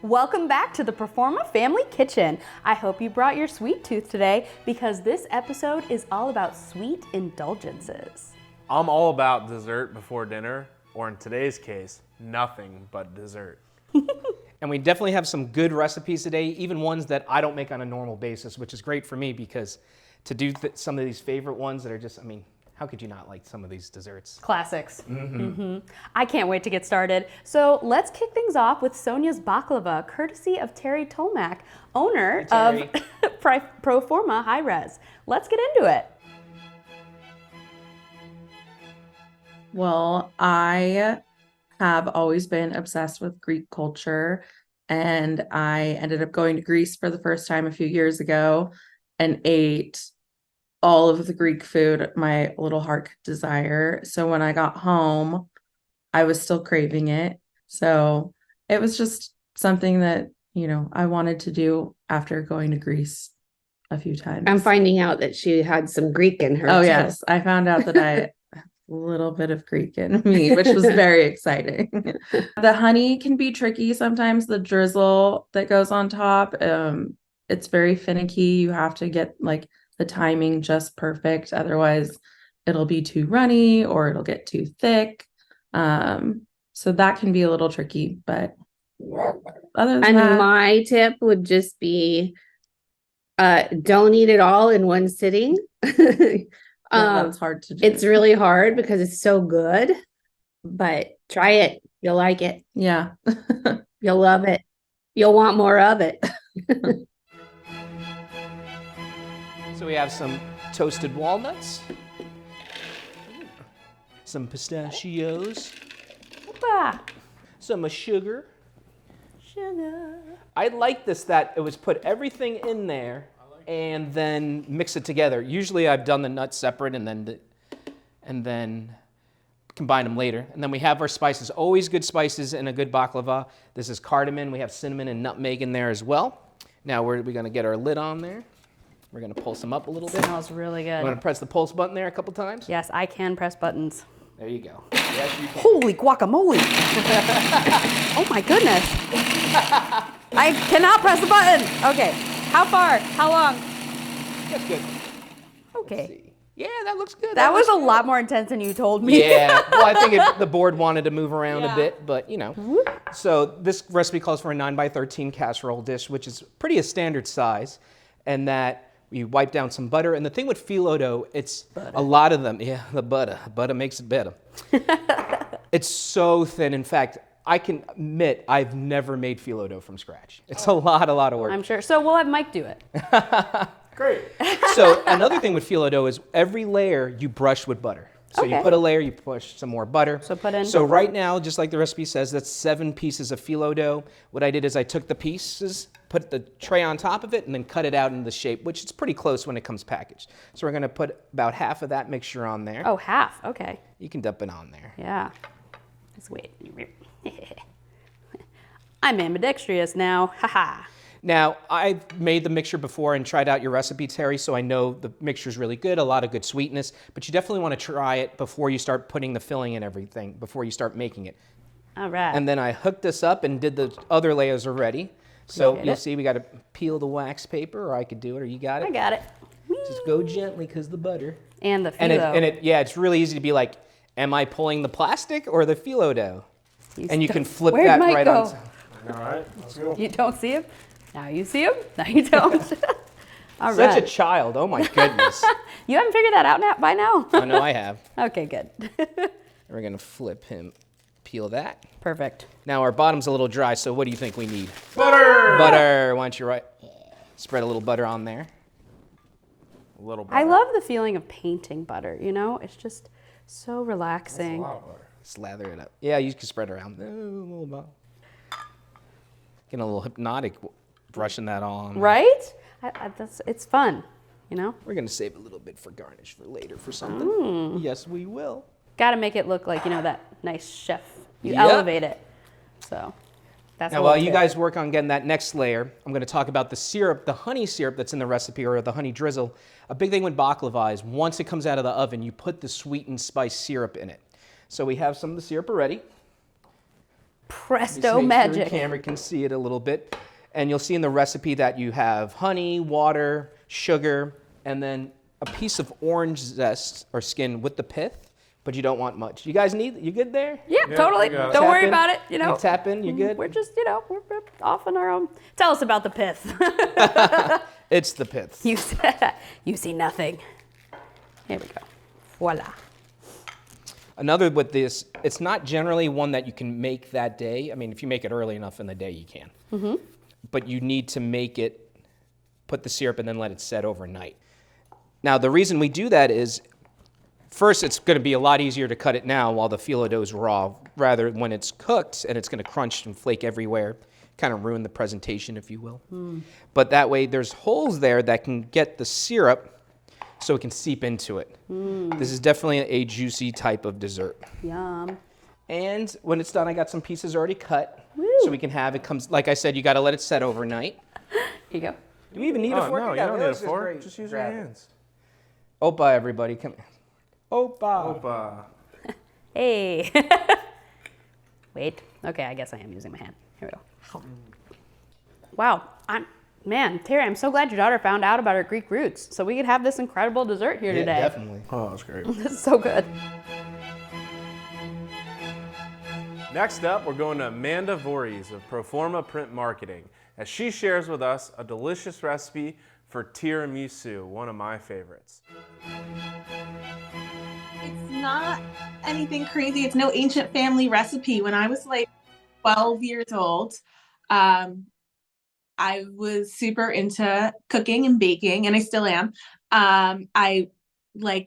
Welcome back to the Proforma Family Kitchen. I hope you brought your sweet tooth today because this episode is all about sweet indulgences. I'm all about dessert before dinner, or in today's case, nothing but dessert. And we definitely have some good recipes today, even ones that I don't make on a normal basis, which is great for me because to do some of these favorite ones that are just, how could you not like some of these desserts? Classics. I can't wait to get started. So let's kick things off with Sonia's baklava, courtesy of Terry Tomac, owner of Proforma High Res. Let's get into it. Well, I have always been obsessed with Greek culture, and I ended up going to Greece for the first time a few years ago and ate all of the Greek food my little heart could desire. So when I got home, I was still craving it. So it was just something that, I wanted to do after going to Greece a few times. I'm finding out that she had some Greek in her. Oh, too. yes. I found out that I little bit of Greek in me, which was very exciting. The honey can be tricky sometimes, the drizzle that goes on top. It's very finicky. You have to get the timing just perfect. Otherwise, it'll be too runny or it'll get too thick. So that can be a little tricky, but other than that, my tip would just be don't eat it all in one sitting. that's hard to do. It's really hard because it's so good, but try it. You'll like it. Yeah. You'll love it. You'll want more of it. So we have some toasted walnuts, some pistachios, some sugar. I like this that it was put everything in there and then mix it together. Usually I've done the nuts separate and then combine them later. And then we have our spices, always good spices in a good baklava. This is cardamom. We have cinnamon and nutmeg in there as well. Now we're gonna get our lid on there. We're gonna pulse them up a little bit. Smells really good. I'm gonna press the pulse button there a couple times. Yes, I can press buttons. There you go. Yes, you can. Holy guacamole. Oh my goodness. I cannot press the button. Okay. How far? How long? That's good. Okay. Yeah, that looks good. That was a lot more intense than you told me. Yeah, well, I think the board wanted to move around a bit, but So this recipe calls for a 9x13 casserole dish, which is pretty a standard size, and that we wipe down some butter. And the thing with phyllo dough, it's butter. A lot of them, the butter makes it better. It's so thin. In fact, I can admit I've never made phyllo dough from scratch. It's a lot of work. I'm sure. So we'll have Mike do it. Great. So another thing with phyllo dough is every layer you brush with butter. So you put a layer, you push some more butter. So put in. So right now, just like the recipe says, that's 7 pieces of phyllo dough. What I did is I took the pieces, put the tray on top of it, and then cut it out in the shape, which is pretty close when it comes packaged. So we're gonna put about half of that mixture on there. Oh, half. Okay. You can dump it on there. Yeah. Let's wait. I'm ambidextrous now. Haha. Now, I've made the mixture before and tried out your recipe, Terry, so I know the mixture is really good, a lot of good sweetness, but you definitely want to try it before you start putting the filling and everything, before you start making it. All right. And then I hooked this up and did the other layers already. So you'll see we got to peel the wax paper, or I could do it, or you got it. I got it. Just go gently because the butter. And the phyllo. It's really easy to be like, am I pulling the plastic or the phyllo dough? And you can flip Where'd that Mike right go? on. All right, let's go. You don't see him? Now you see him? Now you don't. All Such right. a child. Oh my goodness. You haven't figured that out by now? I know I have. Okay, good. We're going to flip him, peel that. Perfect. Now our bottom's a little dry, so what do you think we need? Butter! Butter. Why don't you spread a little butter on there? A little butter. I love the feeling of painting butter, It's just so relaxing. That's a lot of butter. Slather it up. Yeah, you can spread around. A little bit. Getting a little hypnotic brushing that on. Right? It's fun, We're going to save a little bit for garnish for later for something. Yes, we will. Got to make it look like, that nice chef. You Yep. elevate it. So that's Now, while you guys work on getting that next layer, I'm going to talk about the syrup, the honey syrup that's in the recipe, or the honey drizzle. A big thing with baklava is once it comes out of the oven, you put the sweetened spice syrup in it. So we have some of the syrup already. Presto Just make sure magic. the camera can see it a little bit. And you'll see in the recipe that you have honey, water, sugar, and then a piece of orange zest or skin with the pith, but you don't want much. You guys you good there? Yeah, totally. we got it. Don't worry Tap in. about it. You know, You tap in, you good? we're just, we're off on our own. Tell us about the pith. It's the pith. You see nothing. Here we go. Voila. Another with this, it's not generally one that you can make that day. I mean, if you make it early enough in the day, you can. Mm-hmm. But you need to make it, put the syrup, and then let it set overnight. Now, the reason we do that is, first, it's going to be a lot easier to cut it now while the filo dough is raw, rather when it's cooked and it's going to crunch and flake everywhere, kind of ruin the presentation, if you will. But that way, there's holes there that can get the syrup so it can seep into it. This is definitely a juicy type of dessert. Yum. And when it's done, I got some pieces already cut, Woo. so we can have it comes. Like I said, you got to let it set overnight. Here you go. Do we even need a Oh, fork? no, you Yeah, don't need a let's fork. grab- Just use your grab it. hands. Opa, everybody, come. Opa. Opa. Hey. Wait. Okay, I guess I am using my hand. Here we go. Wow. Terry, I'm so glad your daughter found out about her Greek roots, so we could have this incredible dessert here Yeah, today. definitely. Oh, that's great. This is so good. Next up, we're going to Amanda Vories of Proforma Print Marketing, as she shares with us a delicious recipe for tiramisu, one of my favorites. It's not anything crazy. It's no ancient family recipe. When I was like 12 years old, I was super into cooking and baking, and I still am. I I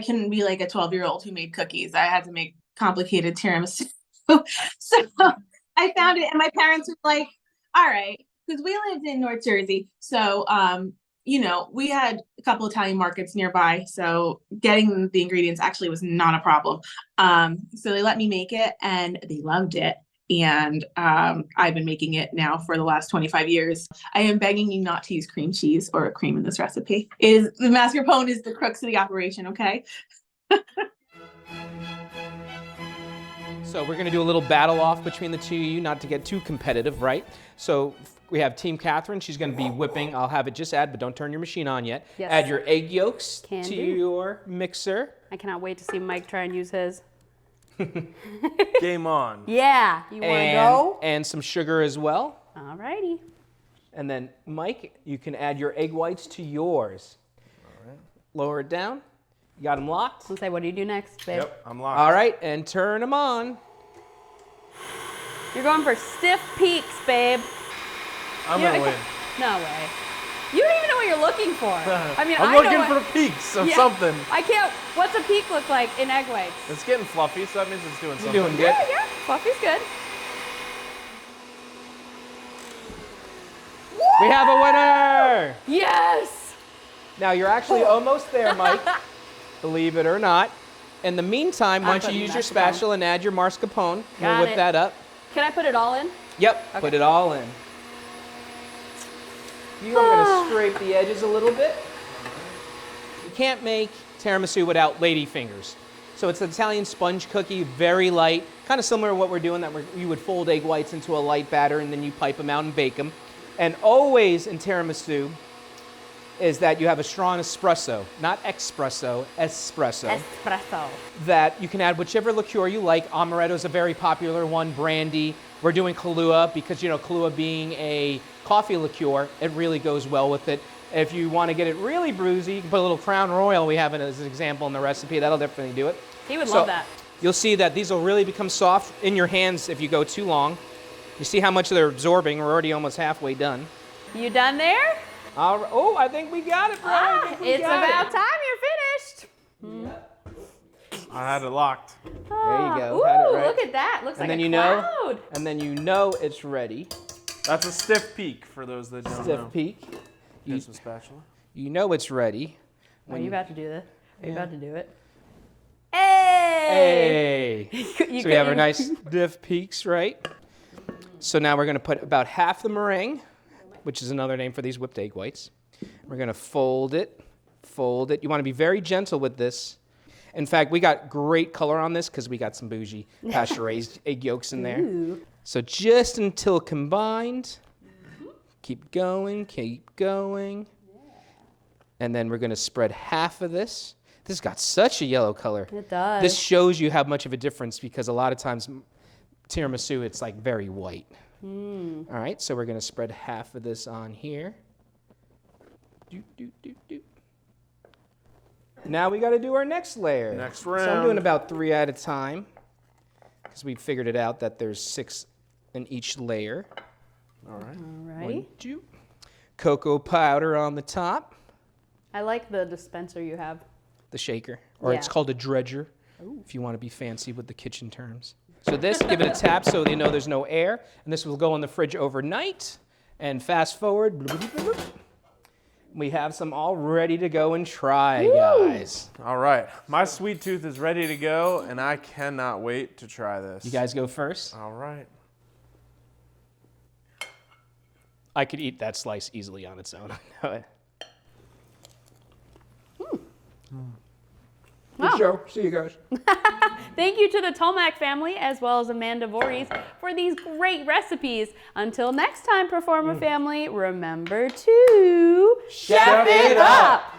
couldn't be like a 12-year-old who made cookies. I had to make complicated tiramisu. So I found it, and my parents were like, all right, because we lived in North Jersey. So, we had a couple Italian markets nearby. So getting the ingredients actually was not a problem. So they let me make it, and they loved it. And I've been making it now for the last 25 years. I am begging you not to use cream cheese or cream in this recipe. The mascarpone is the crux of the operation, okay? So we're going to do a little battle off between the two of you, not to get too competitive, right? So we have Team Catherine. She's going to be whipping. I'll have it just add, but don't turn your machine on yet. Yes. Add your egg yolks Can to do. your mixer. I cannot wait to see Mike try and use his. Game on. Yeah. You want to go? And some sugar as well. All righty. And then, Mike, you can add your egg whites to yours. All right. Lower it down. You got them locked? Let's say, what do you do next, babe? Yep, I'm locked. All right, and turn them on. You're going for stiff peaks, babe. I'm You going to know, win. No way. You don't even know what you're looking for. I mean, I'm I know looking what- for peaks of Yeah, something. I can't. What's a peak look like in egg whites? It's getting fluffy, so that means it's doing You're something. doing good. Yeah. Fluffy's good. We have a winner! Yes. Now, you're actually almost there, Mike, believe it or not. In the meantime, why don't you putting use your mascarpone. spatula and add your mascarpone. Got We'll whip it. that up. Can I put it all in? Yep, Okay. put it all in. I'm going to scrape the edges a little bit. You can't make tiramisu without ladyfingers. So it's an Italian sponge cookie, very light, kind of similar to what we're doing, that you would fold egg whites into a light batter and then you pipe them out and bake them. And always in tiramisu is that you have a strong espresso, not espresso, espresso. Espresso. That you can add whichever liqueur you like. Amaretto is a very popular one, brandy. We're doing Kahlua because, Kahlua being a coffee liqueur, it really goes well with it. If you want to get it really bruisey, you can put a little Crown Royale we have as an example in the recipe. That'll definitely do it. He would So, love that. You'll see that these will really become soft in your hands if you go too long. You see how much they're absorbing. We're already almost halfway done. You done there? Oh, I think we got it, bro. I think we It's got about it. time you're finished. I had it locked. There you go. Ooh, Had it right. look at that. Looks And like then a cloud. and then you know it's ready. That's a stiff peak for those that don't know. Stiff peak. Get some spatula. You know it's ready. Are you about to do this? Are you about to do it? Hey! Hey! You So we have our you- nice stiff peaks, right? So now we're going to put about half the meringue, which is another name for these whipped egg whites. We're going to fold it. You want to be very gentle with this. In fact, we got great color on this because we got some bougie pasture-raised egg yolks in there. Ooh. So just until combined, keep going, keep going. And then we're gonna spread half of this. This got such a yellow color. It does. This shows you how much of a difference because a lot of times tiramisu, it's like very white. All right, so we're gonna spread half of this on here. Now we gotta do our next layer. Next So I'm round. doing about 3 at a time because we figured it out that there's 6 in each layer. All right. All right. 1, 2. Cocoa powder on the top, I like the dispenser you have. the shaker, or it's Yeah. called a dredger if you want to be fancy with the kitchen terms. So this, give it a tap so you know there's no air, and this will go in the fridge overnight. And fast forward, we have some all ready to go and try, guys. All right. My sweet tooth is ready to go, and I cannot wait to try this. You guys go first. All right. I could eat that slice easily on its own. I know it. Wow. Good show. See you guys. Thank you to the Tomac family as well as Amanda Vories for these great recipes. Until next time, Proforma family, remember to Chef it up!